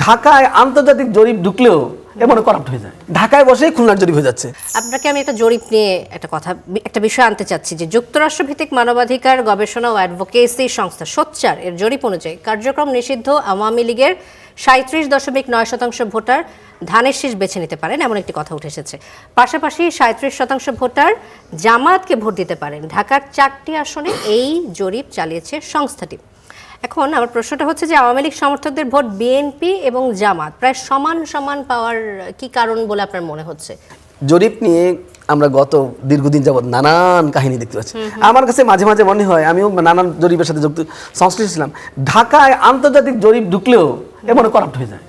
ঢাকায় আন্তর্জাতিক জরিপ ঢুকলেও এমন করাপ্ট হয়ে যায়, ঢাকায় বসেই খুলনার জরিপ হয়ে যাচ্ছে। আপনাকে আমি একটা জরিপ নিয়ে একটা বিষয় আনতে চাচ্ছি যে যুক্তরাষ্ট্রভিত্তিক মানবাধিকার গবেষণা ও অ্যাডভোকেসি সংস্থা সোচ্চার এর জরিপ অনুযায়ী কার্যক্রম নিষিদ্ধ আওয়ামী লীগের 37.9% ভোটার ধানের শীষ বেছে নিতে পারেন এমন একটি কথা উঠে এসেছে। পাশাপাশি 37% ভোটার জামায়াতকে ভোট দিতে পারেন। ঢাকার 4টি আসনে এই জরিপ চালিয়েছে সংস্থাটি। এখন আমার প্রশ্নটা হচ্ছে যে আওয়ামী লীগ সমর্থকদের ভোট বিএনপি এবং জামাত প্রায় সমান সমান পাওয়ার কি কারণ বলে আপনার মনে হচ্ছে? জরিপ নিয়ে আমরা গত দীর্ঘদিন যাবৎ নানান কাহিনী দেখতে পাচ্ছি। আমার কাছে মাঝে মাঝে মনে হয়, আমিও নানান জরিপের সাথে সংশ্লিষ্ট ছিলাম, ঢাকায় আন্তর্জাতিক জরিপ ঢুকলেও এমন করাপ্ট হয়ে যায়।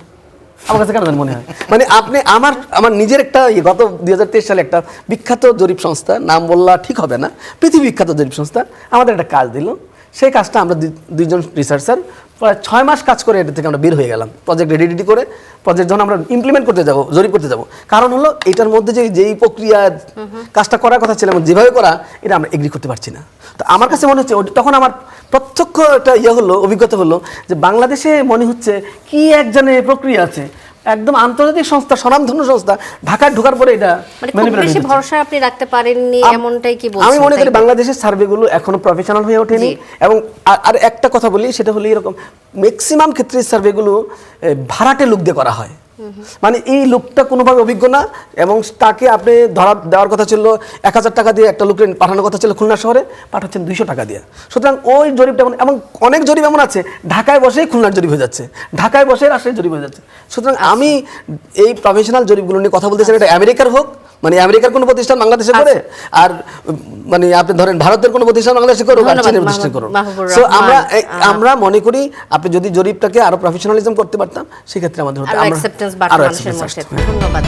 আমার কাছে কেন মনে হয়, মানে আপনি আমার নিজের একটা গত 2023 সালে একটা বিখ্যাত জরিপ সংস্থা, নাম বললা ঠিক হবে না, পৃথিবী বিখ্যাত জরিপ সংস্থা আমাদের একটা কাজ দিল। সেই কাজটা আমরা দুইজন রিসার্চার প্রায় 6 মাস কাজ করে এটা থেকে আমরা বের হয়ে গেলাম। প্রজেক্ট রেডি করে প্রজেক্ট যখন আমরা ইমপ্লিমেন্ট করতে যাব, জরিপ করতে যাব, কারণ হলো এটার মধ্যে যেই প্রক্রিয়া কাজটা করার কথা ছিল এবং যেভাবে করা, এটা আমরা এগ্রি করতে পারছি না। তো আমার কাছে মনে হচ্ছে তখন আমার প্রত্যক্ষ একটা অভিজ্ঞতা হলো যে বাংলাদেশে মনে হচ্ছে কি একজনের প্রক্রিয়া আছে, একদম আন্তর্জাতিক সংস্থা, স্বনামধন্য সংস্থা, ঢাকায় ঢোকার পরে এটা খুব বেশি ভরসা আপনি রাখতে পারেননি এমনটাই কি বলছেন? আমি মনে করি বাংলাদেশের সার্ভেগুলো এখনো প্রফেশনাল হয়ে ওঠেনি। এবং আর একটা কথা বলি, সেটা হলো এরকম, ম্যাক্সিমাম ক্ষেত্রে সার্ভেগুলো ভাড়াটে লোক দিয়ে করা হয়। মানে এই লোকটা কোনোভাবে অভিজ্ঞ না, এবং তাকে আপনি দেওয়ার কথা ছিল 1000 টাকা দিয়ে, একটা লোকের পাঠানোর কথা ছিল খুলনা শহরে, পাঠাচ্ছেন 200 টাকা দিয়ে। সুতরাং ওই জরিপটা এমন অনেক জরিপ এমন আছে ঢাকায় বসেই খুলনার জরিপ হয়ে যাচ্ছে, ঢাকায় বসে রাজশাহীর জরিপ হয়ে যাচ্ছে। সুতরাং আমি এই প্রফেশনাল জরিপগুলো নিয়ে কথা বলতে চাই, এটা আমেরিকার হোক, মানে আমেরিকার কোনো প্রতিষ্ঠান বাংলাদেশে করে, আর মানে আপনি ধরেন ভারতের কোনো প্রতিষ্ঠান বাংলাদেশে করুক, আর চীনের প্রতিষ্ঠান করুক। সো আমরা মনে করি আপনি যদি জরিপটাকে আরো প্রফেশনালিজম করতে পারতাম, সেক্ষেত্রে আমাদের আরো অ্যাকসেপ্টেন্স বাড়তো মানুষের মধ্যে। ধন্যবাদ।